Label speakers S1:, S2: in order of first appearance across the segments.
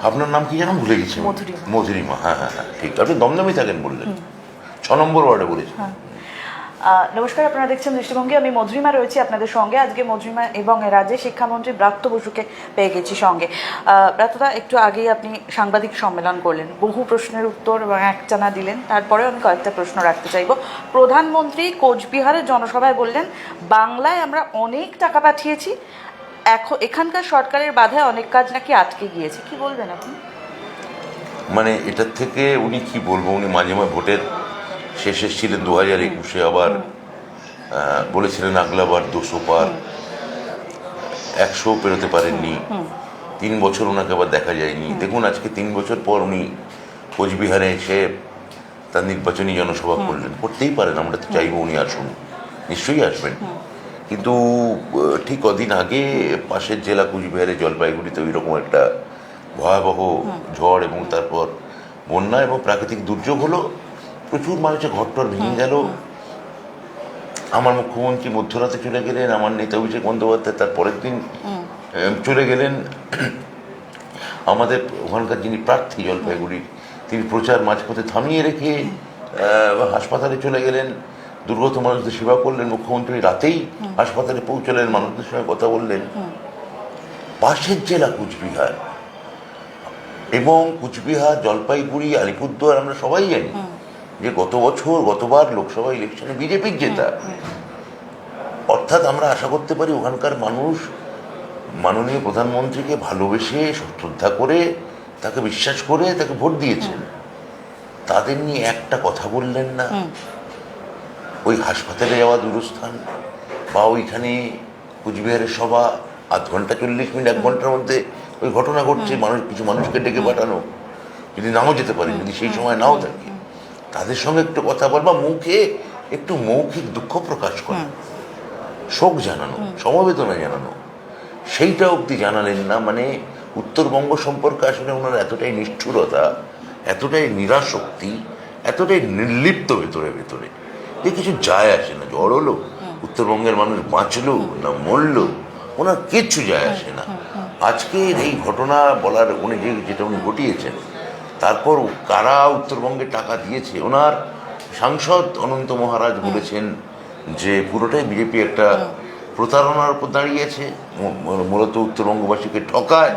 S1: আপনার নাম কি যেন ভুলে গেছি।
S2: মধুরিমা।
S1: মধুরিমা, হ্যাঁ হ্যাঁ হ্যাঁ, ঠিক। আপনি দমদমে থাকেন বললেন, 6 নম্বর ওয়ার্ডে বলেছেন।
S2: নমস্কার, আপনারা দেখছেন দৃষ্টিভঙ্গি। আমি মধুরিমা রয়েছি আপনাদের সঙ্গে। আজকে মধুরিমা এবং রাজ্যের শিক্ষামন্ত্রী ব্রাত্য বসুকে পেয়ে গেছি সঙ্গে। ব্রাত্যদা, একটু আগেই আপনি সাংবাদিক সম্মেলন করলেন, বহু প্রশ্নের উত্তর এবং একটানা দিলেন। তারপরে আমি কয়েকটা প্রশ্ন রাখতে চাইব। প্রধানমন্ত্রী কোচবিহারের জনসভায় বললেন, বাংলায় আমরা অনেক টাকা পাঠিয়েছি, এখানকার সরকারের বাধায় অনেক কাজ নাকি আটকে গিয়েছে। কি বলবেন আপনি?
S1: মানে এটার থেকে উনি কি বলবো, উনি মাঝে মাঝে ভোটের শেষে ছিলেন 2021-এ, আবার বলেছিলেন আগলাবার 200 পার, 100 পেরোতে পারেননি। 3 বছর ওনাকে আবার দেখা যায়নি। দেখুন, আজকে 3 বছর পর উনি কোচবিহারে এসে তার নির্বাচনী জনসভা করলেন। করতেই পারেন, আমরা তো চাইবো উনি আসুন, নিশ্চয়ই আসবেন। কিন্তু ঠিক কদিন আগে পাশের জেলা কুচবিহারে জলপাইগুড়িতে ওই রকম একটা ভয়াবহ ঝড় এবং তারপর বন্যা এবং প্রাকৃতিক দুর্যোগ হলো। প্রচুর মানুষের ঘরটর ভেঙে গেল। আমার মুখ্যমন্ত্রী মধ্যরাতে চলে গেলেন, আমার নেতা অভিষেক বন্দ্যোপাধ্যায় তার পরের দিন চলে গেলেন। আমাদের ওখানকার যিনি প্রার্থী জলপাইগুড়ির, তিনি প্রচার মাঝপথে থামিয়ে রেখে হাসপাতালে চলে গেলেন, দুর্গত মানুষদের সেবা করলেন। মুখ্যমন্ত্রী রাতেই হাসপাতালে পৌঁছলেন, মানুষদের সঙ্গে কথা বললেন। পাশের জেলা কুচবিহার, এবং কুচবিহার, জলপাইগুড়ি, আলিপুরদুয়ার আমরা সবাই জানি যে গতবার লোকসভা ইলেকশনে বিজেপির জেতা। অর্থাৎ আমরা আশা করতে পারি ওখানকার মানুষ মাননীয় প্রধানমন্ত্রীকে ভালোবেসে, শ্রদ্ধা করে, তাকে বিশ্বাস করে তাকে ভোট দিয়েছেন। তাদের নিয়ে একটা কথা বললেন না। ওই হাসপাতালে যাওয়া দূরস্থান, বা ওইখানে কুচবিহারের সভা, আধ ঘন্টা 40 মিনিট 1 ঘন্টার মধ্যে ওই ঘটনা ঘটছে, কিছু মানুষকে ডেকে পাঠানো, যদি নাও যেতে পারে, যদি সেই সময় নাও থাকে, তাদের সঙ্গে একটু কথা বলবা, মুখে একটু মৌখিক দুঃখ প্রকাশ করা, শোক জানানো, সমবেদনা জানানো, সেইটা অবধি জানালেন না। মানে উত্তরবঙ্গ সম্পর্কে আসলে ওনার এতটাই নিষ্ঠুরতা, এতটাই নিরাসক্তি, এতটাই নির্লিপ্ত ভেতরে ভেতরে যে কিছু যায় আসে না। ঝড় হলো, উত্তরবঙ্গের মানুষ বাঁচলো না মরলো, ওনার কিচ্ছু যায় আসে না। আজকের এই ঘটনা বলার উনি যেটা উনি ঘটিয়েছেন, তারপর কারা উত্তরবঙ্গে টাকা দিয়েছে, ওনার সাংসদ অনন্ত মহারাজ বলেছেন যে পুরোটাই বিজেপি একটা প্রতারণার উপর দাঁড়িয়েছে, মূলত উত্তরবঙ্গবাসীকে ঠকায়,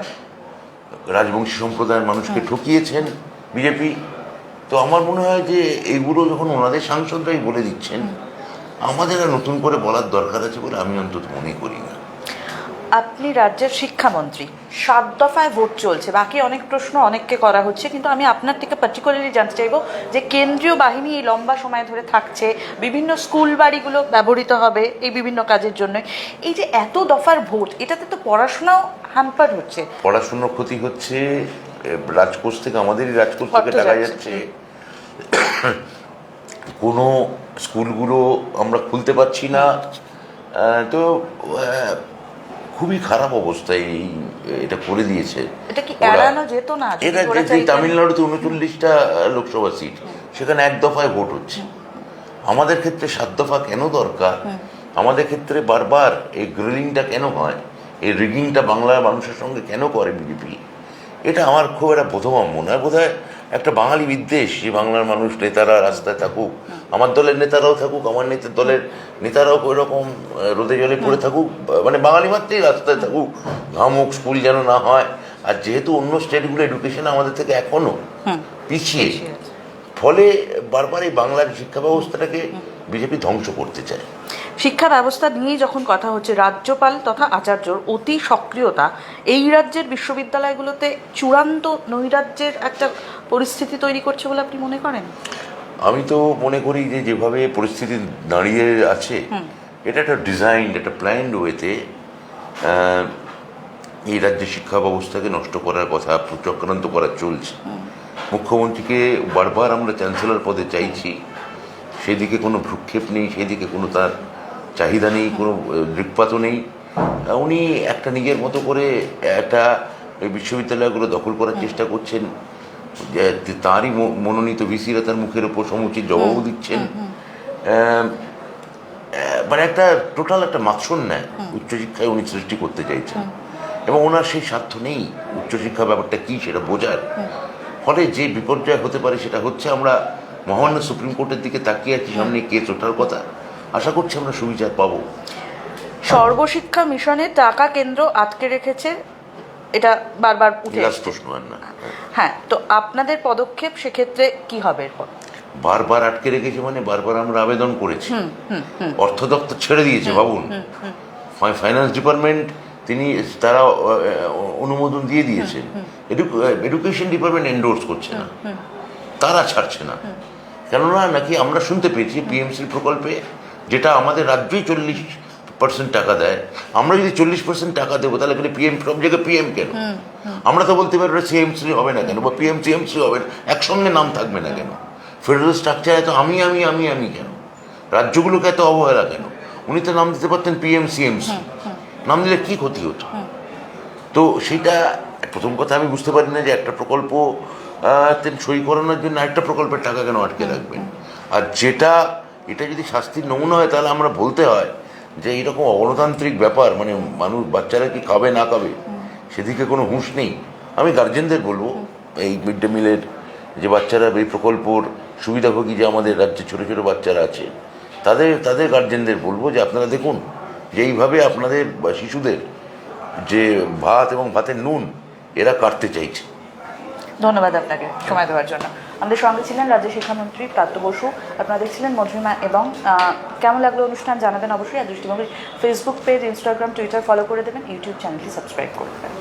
S1: রাজবংশী সম্প্রদায়ের মানুষকে ঠকিয়েছেন বিজেপি। তো আমার মনে হয় যে এইগুলো যখন ওনাদের সাংসদরাই বলে দিচ্ছেন, আমাদের আর নতুন করে বলার দরকার আছে বলে আমি অন্তত মনে করি না।
S2: আপনি রাজ্যের শিক্ষামন্ত্রী, 7 দফায় ভোট চলছে, বাকি অনেক প্রশ্ন অনেককে করা হচ্ছে, কিন্তু আমি আপনার থেকে পার্টিকুলারলি জানতে চাইবো যে কেন্দ্রীয় বাহিনী এই লম্বা সময় ধরে থাকছে, বিভিন্ন স্কুল বাড়িগুলো ব্যবহৃত হবে এই বিভিন্ন কাজের জন্য। এই যে এত দফার ভোট, এটাতে তো পড়াশোনাও হ্যাম্পার হচ্ছে।
S1: পড়াশুনোর ক্ষতি হচ্ছে, রাজকোষ থেকে, আমাদেরই রাজকোষ থেকে টাকা যাচ্ছে, কোনো স্কুলগুলো আমরা খুলতে পারছি না। তো খুবই খারাপ অবস্থায় এটা করে দিয়েছে।
S2: এটা কি এড়ানো যেত না?
S1: এটা তামিলনাড়ুতে 39টা লোকসভা সিট, সেখানে 1 দফায় ভোট হচ্ছে। আমাদের ক্ষেত্রে 7 দফা কেন দরকার? আমাদের ক্ষেত্রে বারবার এই গ্রিলিংটা কেন হয়, এই রিগিংটা বাংলার মানুষের সঙ্গে কেন করে বিজেপি? এটা আমার খুব একটা বোধগম্য নয়। বোধ হয় একটা বাঙালি বিদ্বেষ, যে বাংলার মানুষ, নেতারা রাস্তায় থাকুক, আমার দলের নেতারাও থাকুক, আমার দলের নেতারাও ওই রকম রোদে জলে পড়ে থাকুক, মানে বাঙালি মাত্রেই রাস্তায় থাকুক, ঘামুক, স্কুল যেন না হয়। আর যেহেতু অন্য স্টেটগুলো এডুকেশন আমাদের থেকে এখনো পিছিয়ে, ফলে বারবার এই বাংলার শিক্ষা ব্যবস্থাটাকে বিজেপি ধ্বংস করতে চায়।
S2: শিক্ষা ব্যবস্থা নিয়েই যখন কথা হচ্ছে, রাজ্যপাল তথা আচার্যর অতি সক্রিয়তা এই রাজ্যের বিশ্ববিদ্যালয়গুলোতে চূড়ান্ত নৈরাজ্যের একটা পরিস্থিতি তৈরি করছে বলে আপনি মনে করেন?
S1: আমি তো মনে করি যে যেভাবে পরিস্থিতি দাঁড়িয়ে আছে, এটা একটা ডিজাইনড, একটা প্ল্যান্ড ওয়েতে এই রাজ্যের শিক্ষা ব্যবস্থাকে নষ্ট করার কথা, চক্রান্ত করা চলছে। মুখ্যমন্ত্রীকে বারবার আমরা চ্যান্সেলর পদে চাইছি, সেদিকে কোনো ভ্রুক্ষেপ নেই, সেদিকে কোনো তার চাহিদা নেই, কোনো দৃকপাতও নেই। উনি একটা নিজের মতো করে একটা বিশ্ববিদ্যালয়গুলো দখল করার চেষ্টা করছেন, তাঁরই মনোনীত ভিসিরা তার মুখের ওপর সমুচিত জবাবও দিচ্ছেন। মানে একটা টোটাল একটা মাৎসন্যায় উচ্চশিক্ষায় উনি সৃষ্টি করতে চাইছেন। এবং ওনার সেই স্বার্থ নেই উচ্চশিক্ষা ব্যাপারটা কী সেটা বোঝার। ফলে যে বিপর্যয় হতে পারে সেটা হচ্ছে, আমরা মহামান্য সুপ্রিম কোর্টের দিকে তাকিয়ে আছি, সামনে কেস ওঠার কথা, আশা করছি আমরা সুবিচার পাবো।
S2: সর্বশিক্ষা মিশনে টাকা কেন্দ্র আটকে রেখেছে, এটা বারবার উঠে
S1: লাস্ট প্রশ্ন আর না।
S2: হ্যাঁ, তো আপনাদের পদক্ষেপ সেক্ষেত্রে কি হবে এরপর?
S1: বারবার আটকে রেখেছে মানে বারবার আমরা আবেদন করেছি, অর্থ দপ্তর ছেড়ে দিয়েছে। ভাবুন, ফাইন্যান্স ডিপার্টমেন্ট তারা অনুমোদন দিয়ে দিয়েছে, এডুকেশন ডিপার্টমেন্ট এন্ডোর্স করছে না, তারা ছাড়ছে না। কেননা নাকি আমরা শুনতে পেয়েছি পিএমসি প্রকল্পে, যেটা আমাদের রাজ্যই 40% টাকা দেয়, আমরা যদি 40% টাকা দেবো তাহলে এখানে পিএম সব জায়গায় পিএম কেন? আমরা তো বলতে পারি সিএমসি হবে না কেন, বা সিএমসি হবে না, একসঙ্গে নাম থাকবে না কেন? ফেডারেল স্ট্রাকচারে তো আমি কেন? রাজ্যগুলোকে এত অবহেলা কেন? উনি তো নাম দিতে পারতেন সিএমসি, নাম দিলে কি ক্ষতি হতো? তো সেটা প্রথম কথা আমি বুঝতে পারি না যে একটা প্রকল্প সই করানোর জন্য আরেকটা প্রকল্পের টাকা কেন আটকে রাখবেন। আর এটা যদি শাস্তির নমুনা হয়, তাহলে আমরা বলতে হয় যে এইরকম অগণতান্ত্রিক ব্যাপার, মানে বাচ্চারা কি খাবে না খাবে সেদিকে কোনো হুঁশ নেই। আমি গার্জেনদের বলবো, এই মিড ডে মিলের যে বাচ্চারা, এই প্রকল্পর সুবিধাভোগী যে আমাদের রাজ্যে ছোটো ছোটো বাচ্চারা আছে, তাদের গার্জেনদের বলবো যে আপনারা দেখুন যে এইভাবে আপনাদের শিশুদের যে ভাত এবং ভাতের নুন এরা কাটতে চাইছে।
S2: ধন্যবাদ আপনাকে সময় দেওয়ার জন্য। আমাদের সঙ্গে ছিলেন রাজ্য শিক্ষামন্ত্রী ব্রাত্য বসু। আপনারা দেখছিলেন মধুরিমা, এবং কেমন লাগলো অনুষ্ঠান জানাবেন অবশ্যই। আর দৃষ্টিভঙ্গির Facebook page, Instagram, Twitter follow করে দেবেন, ইউটিউব চ্যানেলটি সাবস্ক্রাইব করে দেবেন।